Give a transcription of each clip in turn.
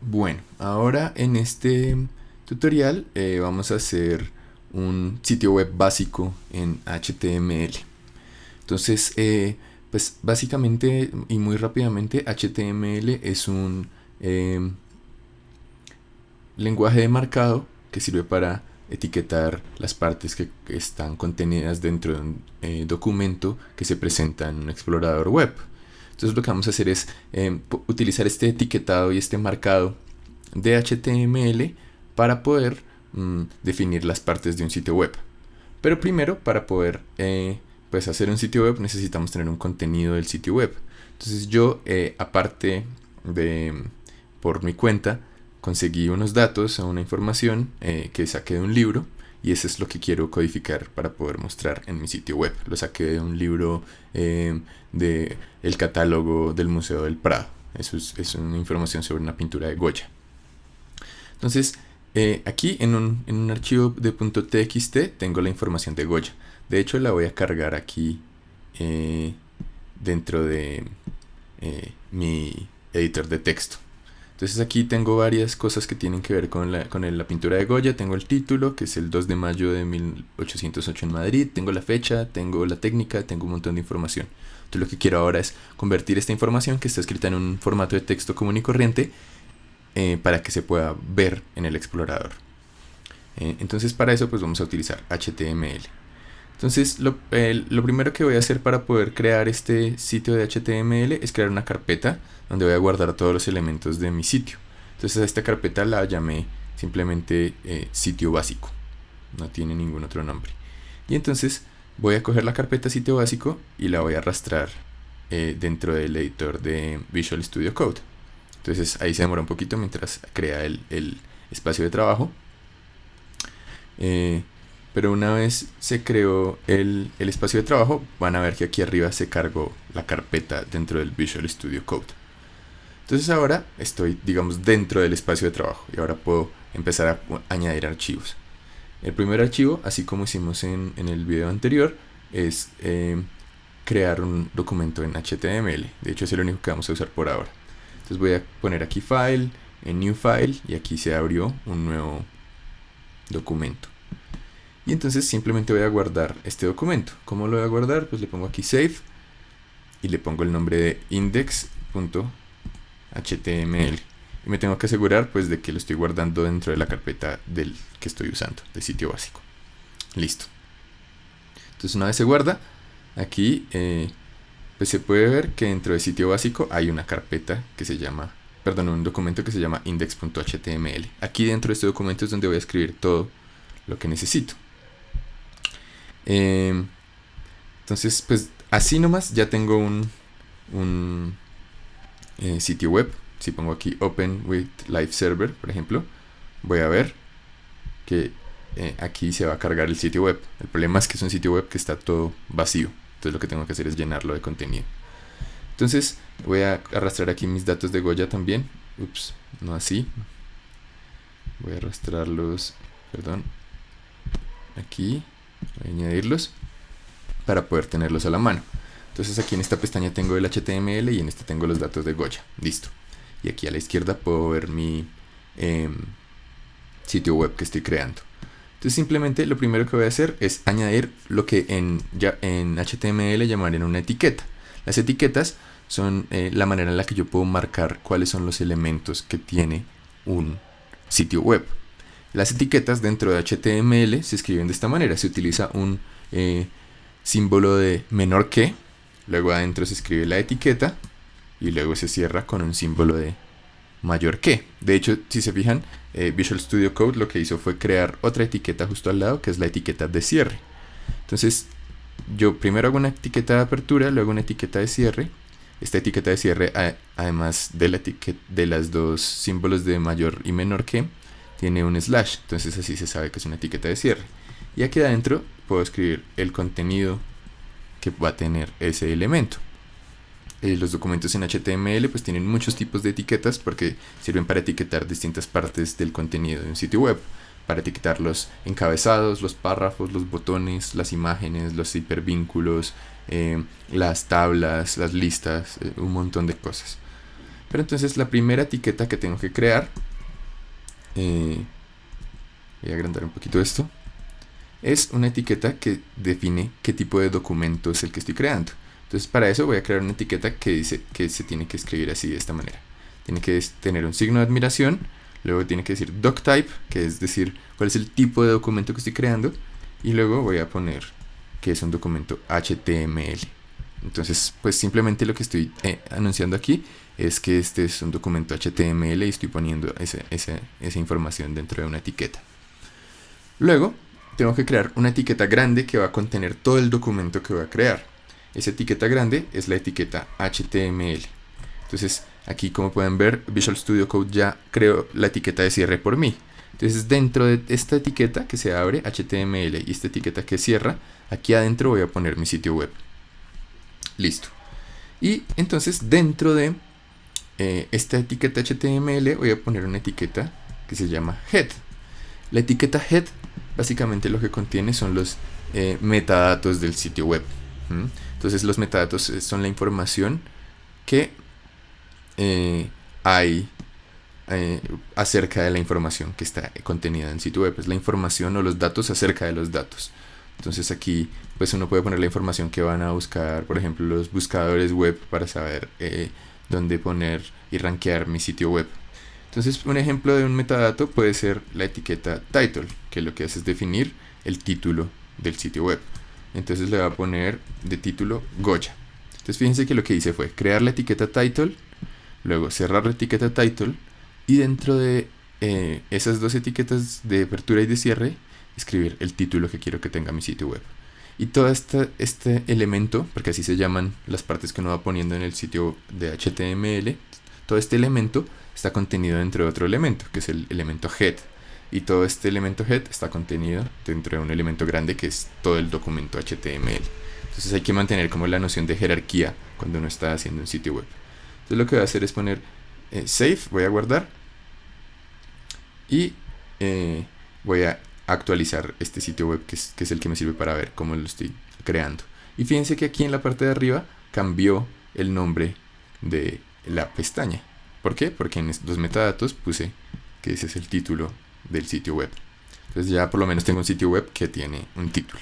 Bueno, ahora en este tutorial vamos a hacer un sitio web básico en HTML. Entonces, pues básicamente y muy rápidamente, HTML es un lenguaje de marcado que sirve para etiquetar las partes que están contenidas dentro de un documento que se presenta en un explorador web. Entonces lo que vamos a hacer es utilizar este etiquetado y este marcado de HTML para poder definir las partes de un sitio web. Pero primero, para poder pues hacer un sitio web, necesitamos tener un contenido del sitio web. Entonces yo, aparte de por mi cuenta, conseguí unos datos, una información que saqué de un libro, y eso es lo que quiero codificar para poder mostrar en mi sitio web. Lo saqué de un libro de el catálogo del Museo del Prado. Eso es una información sobre una pintura de Goya. Entonces, aquí en un archivo de .txt tengo la información de Goya. De hecho, la voy a cargar aquí dentro de mi editor de texto. Entonces aquí tengo varias cosas que tienen que ver con la pintura de Goya. Tengo el título, que es el 2 de mayo de 1808 en Madrid. Tengo la fecha, tengo la técnica, tengo un montón de información. Entonces lo que quiero ahora es convertir esta información que está escrita en un formato de texto común y corriente para que se pueda ver en el explorador. Entonces para eso pues vamos a utilizar HTML. Entonces lo primero que voy a hacer para poder crear este sitio de HTML es crear una carpeta donde voy a guardar todos los elementos de mi sitio. Entonces a esta carpeta la llamé simplemente sitio básico, no tiene ningún otro nombre. Y entonces voy a coger la carpeta sitio básico y la voy a arrastrar dentro del editor de Visual Studio Code. Entonces ahí se demora un poquito mientras crea el espacio de trabajo. Pero una vez se creó el espacio de trabajo, van a ver que aquí arriba se cargó la carpeta dentro del Visual Studio Code. Entonces ahora estoy, digamos, dentro del espacio de trabajo y ahora puedo empezar a añadir archivos. El primer archivo, así como hicimos en el video anterior, es crear un documento en HTML. De hecho es el único que vamos a usar por ahora. Entonces voy a poner aquí File, en New File, y aquí se abrió un nuevo documento. Y entonces simplemente voy a guardar este documento. ¿Cómo lo voy a guardar? Pues le pongo aquí Save y le pongo el nombre de index.html. Y me tengo que asegurar pues de que lo estoy guardando dentro de la carpeta del que estoy usando, de sitio básico. Listo. Entonces una vez se guarda, aquí pues se puede ver que dentro de sitio básico hay una carpeta que se llama, perdón, un documento que se llama index.html. Aquí dentro de este documento es donde voy a escribir todo lo que necesito. Entonces pues así nomás ya tengo un sitio web. Si pongo aquí Open with Live Server, por ejemplo, voy a ver que aquí se va a cargar el sitio web. El problema es que es un sitio web que está todo vacío. Entonces lo que tengo que hacer es llenarlo de contenido. Entonces voy a arrastrar aquí mis datos de Goya también. Ups, no así. Voy a arrastrarlos, perdón, aquí, voy a añadirlos para poder tenerlos a la mano. Entonces aquí en esta pestaña tengo el HTML y en este tengo los datos de Goya. Listo. Y aquí a la izquierda puedo ver mi sitio web que estoy creando. Entonces simplemente lo primero que voy a hacer es añadir lo que en HTML llamarían una etiqueta. Las etiquetas son la manera en la que yo puedo marcar cuáles son los elementos que tiene un sitio web. Las etiquetas dentro de HTML se escriben de esta manera. Se utiliza un símbolo de menor que, luego adentro se escribe la etiqueta y luego se cierra con un símbolo de mayor que. De hecho, si se fijan, Visual Studio Code lo que hizo fue crear otra etiqueta justo al lado, que es la etiqueta de cierre. Entonces yo primero hago una etiqueta de apertura, luego una etiqueta de cierre. Esta etiqueta de cierre, además de la etiqueta de las dos símbolos de mayor y menor que, tiene un slash, entonces así se sabe que es una etiqueta de cierre. Y aquí adentro puedo escribir el contenido que va a tener ese elemento. Los documentos en HTML pues tienen muchos tipos de etiquetas porque sirven para etiquetar distintas partes del contenido de un sitio web, para etiquetar los encabezados, los párrafos, los botones, las imágenes, los hipervínculos, las tablas, las listas, un montón de cosas. Pero entonces la primera etiqueta que tengo que crear, voy a agrandar un poquito esto, es una etiqueta que define qué tipo de documento es el que estoy creando. Entonces para eso voy a crear una etiqueta que dice que se tiene que escribir así, de esta manera. Tiene que tener un signo de admiración, luego tiene que decir doctype, que es decir cuál es el tipo de documento que estoy creando, y luego voy a poner que es un documento HTML. Entonces pues simplemente lo que estoy anunciando aquí es que este es un documento HTML y estoy poniendo esa información dentro de una etiqueta. Luego tengo que crear una etiqueta grande que va a contener todo el documento que voy a crear. Esa etiqueta grande es la etiqueta HTML. Entonces aquí, como pueden ver, Visual Studio Code ya creó la etiqueta de cierre por mí. Entonces dentro de esta etiqueta que se abre, HTML, y esta etiqueta que cierra, aquí adentro voy a poner mi sitio web. Listo. Y entonces dentro de esta etiqueta HTML voy a poner una etiqueta que se llama head. La etiqueta head básicamente lo que contiene son los metadatos del sitio web. Entonces los metadatos son la información que hay acerca de la información que está contenida en el sitio web. Es la información o los datos acerca de los datos. Entonces aquí pues uno puede poner la información que van a buscar, por ejemplo, los buscadores web para saber dónde poner y rankear mi sitio web. Entonces un ejemplo de un metadato puede ser la etiqueta title, que lo que hace es definir el título del sitio web. Entonces le voy a poner de título Goya. Entonces fíjense que lo que hice fue crear la etiqueta title, luego cerrar la etiqueta title, y dentro de esas dos etiquetas de apertura y de cierre, escribir el título que quiero que tenga mi sitio web. Y todo este elemento, porque así se llaman las partes que uno va poniendo en el sitio de HTML, todo este elemento está contenido dentro de otro elemento, que es el elemento head. Y todo este elemento head está contenido dentro de un elemento grande que es todo el documento HTML. Entonces hay que mantener como la noción de jerarquía cuando uno está haciendo un sitio web. Entonces lo que voy a hacer es poner save, voy a guardar, y voy a actualizar este sitio web que es el que me sirve para ver cómo lo estoy creando. Y fíjense que aquí en la parte de arriba cambió el nombre de la pestaña. ¿Por qué? Porque en los metadatos puse que ese es el título del sitio web. Entonces ya por lo menos tengo un sitio web que tiene un título.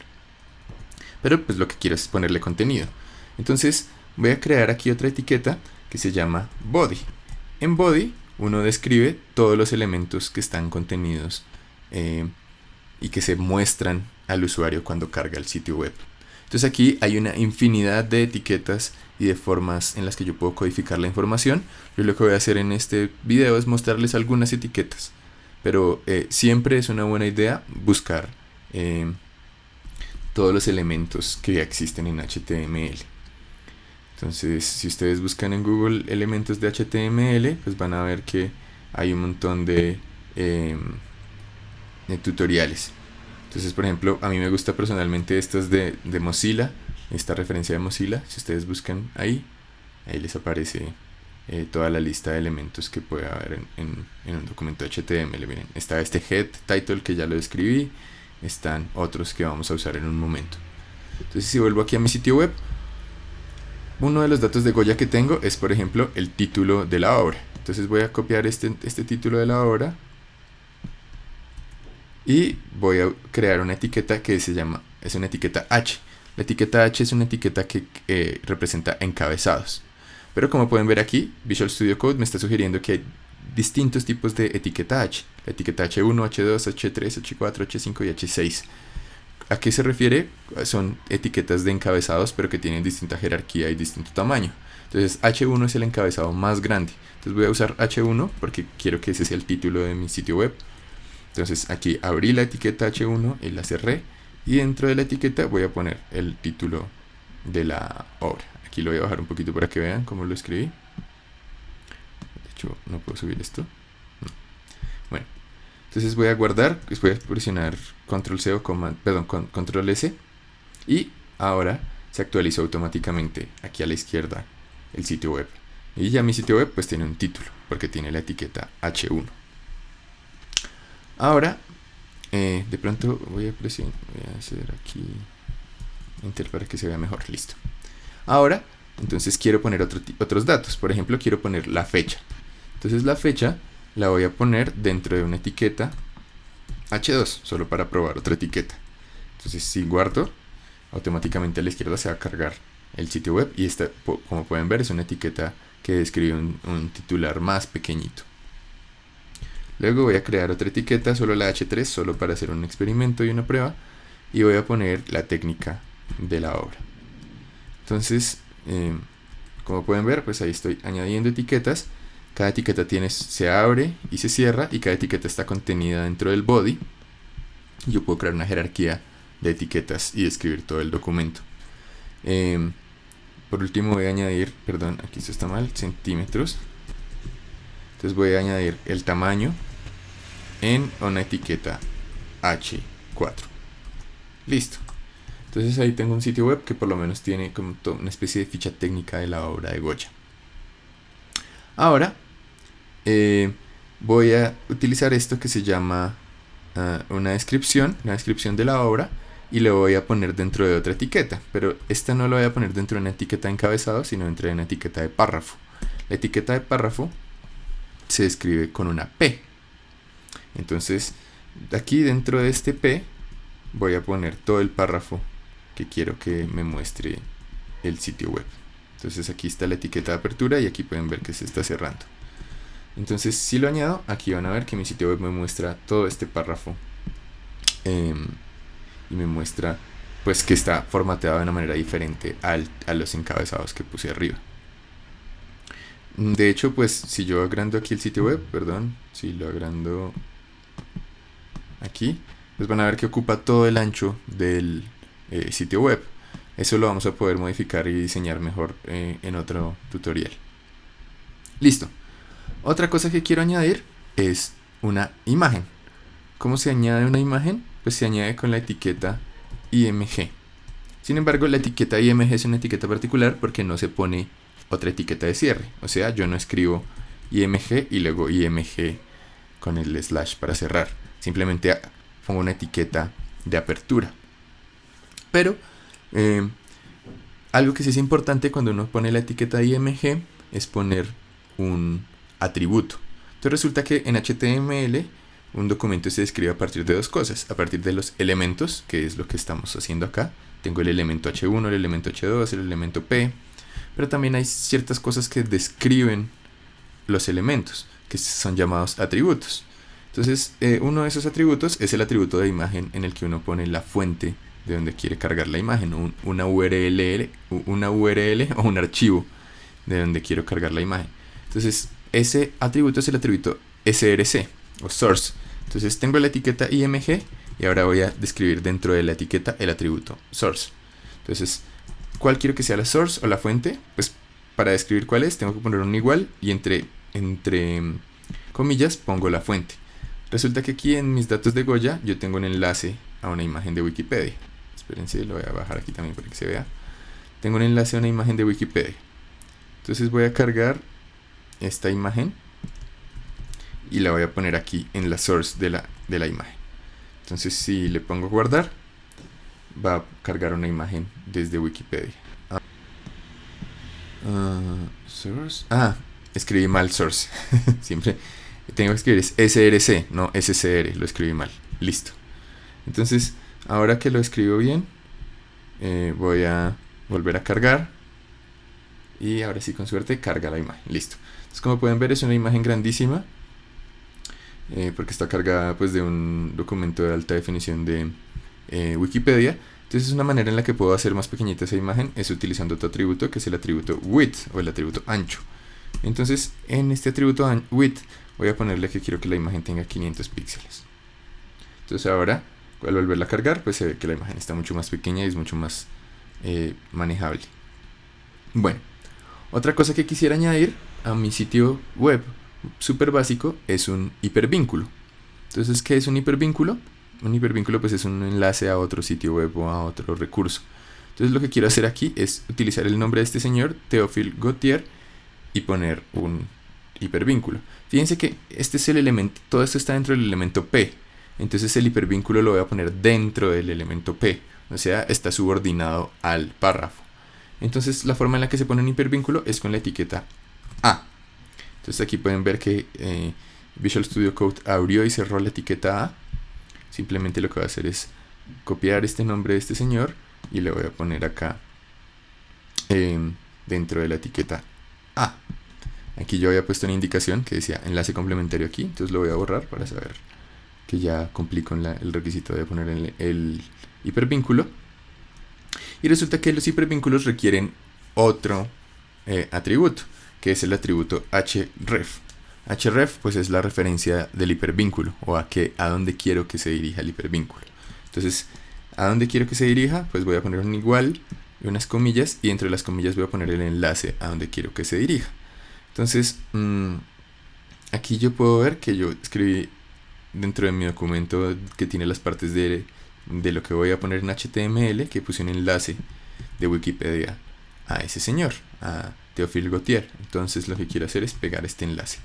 Pero pues lo que quiero es ponerle contenido. Entonces voy a crear aquí otra etiqueta que se llama body. En body uno describe todos los elementos que están contenidos y que se muestran al usuario cuando carga el sitio web. Entonces aquí hay una infinidad de etiquetas y de formas en las que yo puedo codificar la información. Yo lo que voy a hacer en este video es mostrarles algunas etiquetas, pero siempre es una buena idea buscar todos los elementos que ya existen en HTML. Entonces si ustedes buscan en Google elementos de HTML, pues van a ver que hay un montón de tutoriales. Entonces, por ejemplo, a mí me gusta personalmente estas de Mozilla, esta referencia de Mozilla. Si ustedes buscan ahí les aparece toda la lista de elementos que puede haber en un documento HTML. Miren, está este head, title, que ya lo describí. Están otros que vamos a usar en un momento. Entonces, si vuelvo aquí a mi sitio web, uno de los datos de Goya que tengo es, por ejemplo, el título de la obra. Entonces voy a copiar este título de la obra y voy a crear una etiqueta que es una etiqueta H. La etiqueta H es una etiqueta que representa encabezados. Pero como pueden ver aquí, Visual Studio Code me está sugiriendo que hay distintos tipos de etiqueta H. La etiqueta H1, H2, H3, H4, H5 y H6. ¿A qué se refiere? Son etiquetas de encabezados, pero que tienen distinta jerarquía y distinto tamaño. Entonces H1 es el encabezado más grande. Entonces voy a usar H1 porque quiero que ese sea el título de mi sitio web. Entonces aquí abrí la etiqueta H1 y la cerré. Y dentro de la etiqueta voy a poner el título de la obra. Aquí lo voy a bajar un poquito para que vean cómo lo escribí. De hecho, no puedo subir esto. No. Bueno, entonces voy a guardar. Voy a presionar Control C o Control S. Y ahora se actualizó automáticamente aquí a la izquierda el sitio web. Y ya mi sitio web pues tiene un título porque tiene la etiqueta H1. Ahora, de pronto voy a hacer aquí Enter para que se vea mejor. Listo. Ahora Entonces quiero poner otros datos. Por ejemplo, quiero poner la fecha. Entonces la fecha la voy a poner dentro de una etiqueta H2, solo para probar otra etiqueta. Entonces si guardo, automáticamente a la izquierda se va a cargar el sitio web, y esta, como pueden ver, es una etiqueta que describe un titular más pequeñito. Luego voy a crear otra etiqueta, solo la H3, solo para hacer un experimento y una prueba, y voy a poner la técnica de la obra. Entonces, como pueden ver, pues ahí estoy añadiendo etiquetas. Cada etiqueta se abre y se cierra, y cada etiqueta está contenida dentro del body. Yo puedo crear una jerarquía de etiquetas y describir todo el documento. Por último voy a añadir, perdón, aquí esto está mal, centímetros. Entonces voy a añadir el tamaño en una etiqueta H4. Listo. Entonces ahí tengo un sitio web que por lo menos tiene como una especie de ficha técnica de la obra de Goya. Ahora voy a utilizar esto que se llama una descripción de la obra, y lo voy a poner dentro de otra etiqueta, pero esta no lo voy a poner dentro de una etiqueta de encabezado, sino dentro de una etiqueta de párrafo. La etiqueta de párrafo se escribe con una P. Entonces aquí dentro de este P voy a poner todo el párrafo que quiero que me muestre el sitio web. Entonces aquí está la etiqueta de apertura, y aquí pueden ver que se está cerrando. Entonces si lo añado, aquí van a ver que mi sitio web me muestra todo este párrafo, y me muestra pues que está formateado de una manera diferente a los encabezados que puse arriba. De hecho, pues si yo agrando aquí el sitio web, perdón, si lo agrando aquí, pues van a ver que ocupa todo el ancho del sitio web. Eso lo vamos a poder modificar y diseñar mejor en otro tutorial. Listo. Otra cosa que quiero añadir es una imagen. ¿Cómo se añade una imagen? Pues se añade con la etiqueta IMG. Sin embargo, la etiqueta IMG es una etiqueta particular porque no se pone otra etiqueta de cierre. O sea, yo no escribo IMG y luego IMG con el slash para cerrar. Simplemente pongo una etiqueta de apertura. Pero algo que sí es importante cuando uno pone la etiqueta IMG es poner un atributo. Entonces resulta que en HTML un documento se describe a partir de dos cosas: a partir de los elementos, que es lo que estamos haciendo acá. Tengo el elemento H1, el elemento H2, el elemento P, pero también hay ciertas cosas que describen los elementos, que son llamados atributos. Entonces uno de esos atributos es el atributo de imagen, en el que uno pone la fuente de donde quiere cargar la imagen, una URL o un archivo de donde quiero cargar la imagen. Entonces ese atributo es el atributo src o source. Entonces tengo la etiqueta img y ahora voy a describir dentro de la etiqueta el atributo source. Entonces, ¿cuál quiero que sea la source o la fuente? Pues para describir cuál es, tengo que poner un igual y entre comillas pongo la fuente. Resulta que aquí en mis datos de Goya yo tengo un enlace a una imagen de Wikipedia. Espérense, lo voy a bajar aquí también para que se vea. Tengo un enlace a una imagen de Wikipedia. Entonces voy a cargar esta imagen y la voy a poner aquí en la source de la imagen. Entonces si le pongo guardar, va a cargar una imagen desde Wikipedia. Source. Escribí mal source. Siempre tengo que escribir src, no scr, lo escribí mal. Listo. Entonces, ahora que lo escribo bien, voy a volver a cargar. Y ahora sí, con suerte, carga la imagen. Listo. Entonces, como pueden ver, es una imagen grandísima. Porque está cargada pues de un documento de alta definición de Wikipedia. Entonces una manera en la que puedo hacer más pequeñita esa imagen es utilizando otro atributo, que es el atributo width o el atributo ancho. Entonces en este atributo width voy a ponerle que quiero que la imagen tenga 500 píxeles. Entonces ahora al volverla a cargar, pues se ve que la imagen está mucho más pequeña y es mucho más manejable. Bueno, otra cosa que quisiera añadir a mi sitio web súper básico es un hipervínculo. Entonces, ¿qué es un hipervínculo? Un hipervínculo pues es un enlace a otro sitio web o a otro recurso. Entonces lo que quiero hacer aquí es utilizar el nombre de este señor, Théophile Gautier, y poner un hipervínculo. Fíjense que este es el elemento, todo esto está dentro del elemento P. Entonces el hipervínculo lo voy a poner dentro del elemento P. O sea, está subordinado al párrafo. Entonces la forma en la que se pone un hipervínculo es con la etiqueta A. Entonces aquí pueden ver que Visual Studio Code abrió y cerró la etiqueta A. Simplemente lo que voy a hacer es copiar este nombre de este señor y le voy a poner acá dentro de la etiqueta A. Aquí yo había puesto una indicación que decía enlace complementario aquí, entonces lo voy a borrar para saber que ya cumplí con el requisito de poner el hipervínculo. Y resulta que los hipervínculos requieren otro atributo, que es el atributo href. Href pues es la referencia del hipervínculo, o a dónde quiero que se dirija el hipervínculo. Entonces, a dónde quiero que se dirija, pues voy a poner un igual y unas comillas, y entre las comillas voy a poner el enlace a donde quiero que se dirija. Entonces, aquí yo puedo ver que yo escribí dentro de mi documento que tiene las partes de lo que voy a poner en HTML, que puse un enlace de Wikipedia a ese señor, a Théophile Gautier. Entonces lo que quiero hacer es pegar este enlace.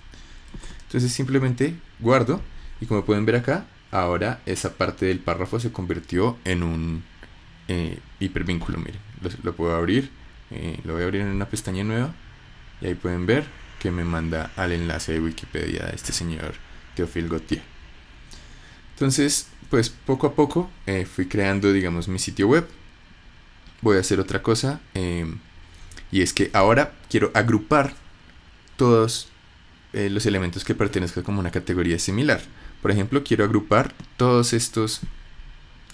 Entonces simplemente guardo, y como pueden ver acá, ahora esa parte del párrafo se convirtió en un hipervínculo. Miren, lo puedo abrir, lo voy a abrir en una pestaña nueva, y ahí pueden ver que me manda al enlace de Wikipedia de este señor Théophile Gautier. Entonces, pues poco a poco fui creando, digamos, mi sitio web. Voy a hacer otra cosa, y es que ahora quiero agrupar todos los elementos que pertenezcan como una categoría similar. Por ejemplo, quiero agrupar todos estos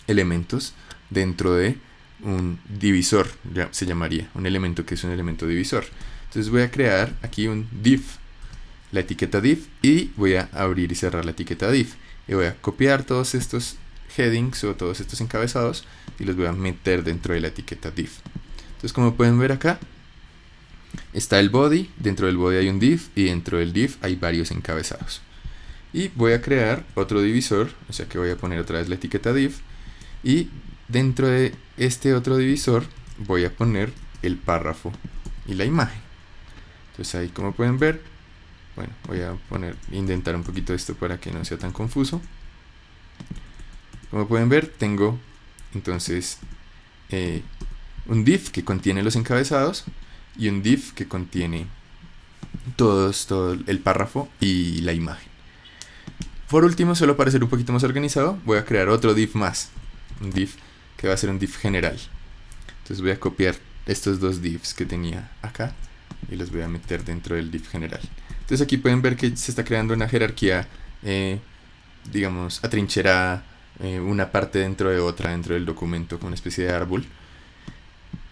elementos dentro de un divisor, ya se llamaría, un elemento que es un elemento divisor. Entonces voy a crear aquí un div, la etiqueta div, y voy a abrir y cerrar la etiqueta div. Y voy a copiar todos estos headings o todos estos encabezados y los voy a meter dentro de la etiqueta div. Entonces, como pueden ver acá, está el body, dentro del body hay un div, y dentro del div hay varios encabezados. Y voy a crear otro divisor, o sea que voy a poner otra vez la etiqueta div, y dentro de este otro divisor voy a poner el párrafo y la imagen. Entonces ahí, como pueden ver, bueno, voy a indentar un poquito esto para que no sea tan confuso. Como pueden ver, tengo entonces un div que contiene los encabezados y un div que contiene todo el párrafo y la imagen. Por último, solo para ser un poquito más organizado, voy a crear otro div más, un div que va a ser un div general. Entonces voy a copiar estos dos divs que tenía acá y los voy a meter dentro del div general. Entonces aquí pueden ver que se está creando una jerarquía, digamos, atrincherada, una parte dentro de otra, dentro del documento, como una especie de árbol.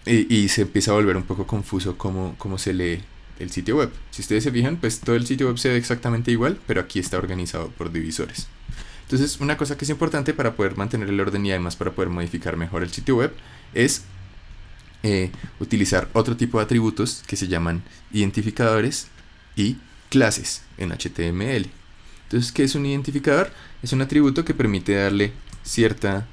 Y se empieza a volver un poco confuso cómo se lee el sitio web. Si ustedes se fijan, pues todo el sitio web se ve exactamente igual, pero aquí está organizado por divisores. Entonces, una cosa que es importante para poder mantener el orden y además para poder modificar mejor el sitio web es utilizar otro tipo de atributos que se llaman identificadores y clases en HTML. Entonces, ¿qué es un identificador? Es un atributo que permite darle cierta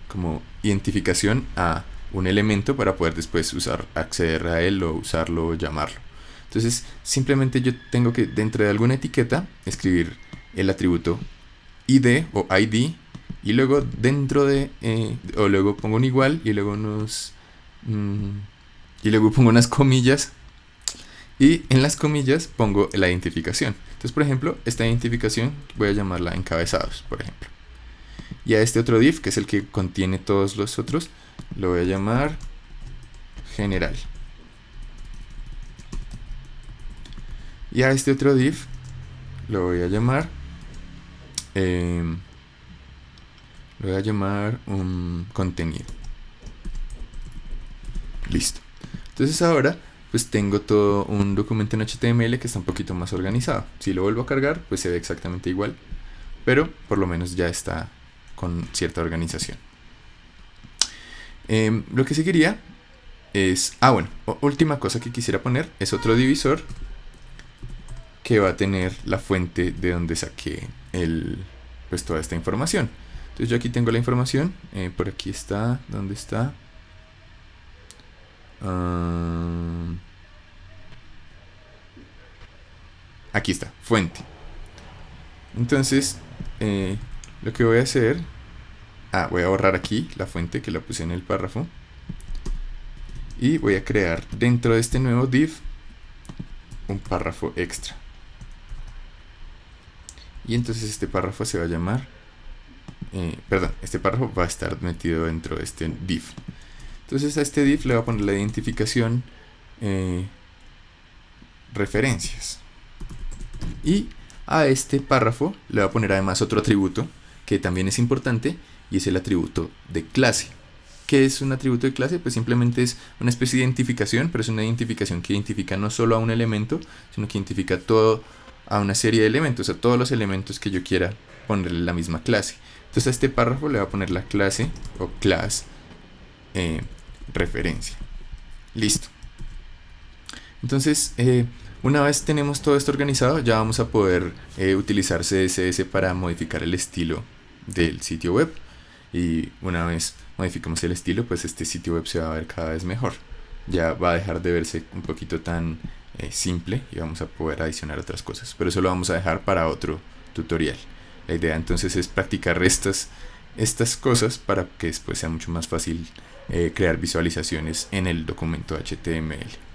como identificación a un elemento para poder después acceder a él o usarlo o llamarlo. Entonces, simplemente yo tengo que dentro de alguna etiqueta escribir el atributo ID o ID, y luego dentro de o luego pongo un igual y luego y luego pongo unas comillas, y en las comillas pongo la identificación. Entonces, por ejemplo, esta identificación voy a llamarla encabezados, por ejemplo. Y a este otro div, que es el que contiene todos los otros, lo voy a llamar general. Y a este otro div lo voy a llamar un contenido. Listo. Entonces ahora pues tengo todo un documento en HTML que está un poquito más organizado. Si lo vuelvo a cargar, pues se ve exactamente igual, pero por lo menos ya está con cierta organización. Lo que seguiría es, bueno, última cosa que quisiera poner es otro divisor que va a tener la fuente de donde saqué pues toda esta información. Entonces yo aquí tengo la información, por aquí está, ¿dónde está? Aquí está, fuente. Entonces lo que voy a hacer, voy a borrar aquí la fuente que la puse en el párrafo, y voy a crear dentro de este nuevo div un párrafo extra. Y entonces este párrafo se va a llamar, este párrafo va a estar metido dentro de este div. Entonces a este div le voy a poner la identificación referencias. Y a este párrafo le voy a poner además otro atributo que también es importante, y es el atributo de clase. ¿Qué es un atributo de clase? Pues simplemente es una especie de identificación, pero es una identificación que identifica no solo a un elemento, sino que identifica a una serie de elementos, a todos los elementos que yo quiera ponerle la misma clase. Entonces a este párrafo le voy a poner la clase o class referencia. Listo. Entonces, una vez tenemos todo esto organizado, ya vamos a poder utilizar CSS para modificar el estilo del sitio web. Y una vez modificamos el estilo, pues este sitio web se va a ver cada vez mejor. Ya va a dejar de verse un poquito tan simple y vamos a poder adicionar otras cosas. Pero eso lo vamos a dejar para otro tutorial. La idea entonces es practicar estas cosas para que después sea mucho más fácil crear visualizaciones en el documento HTML.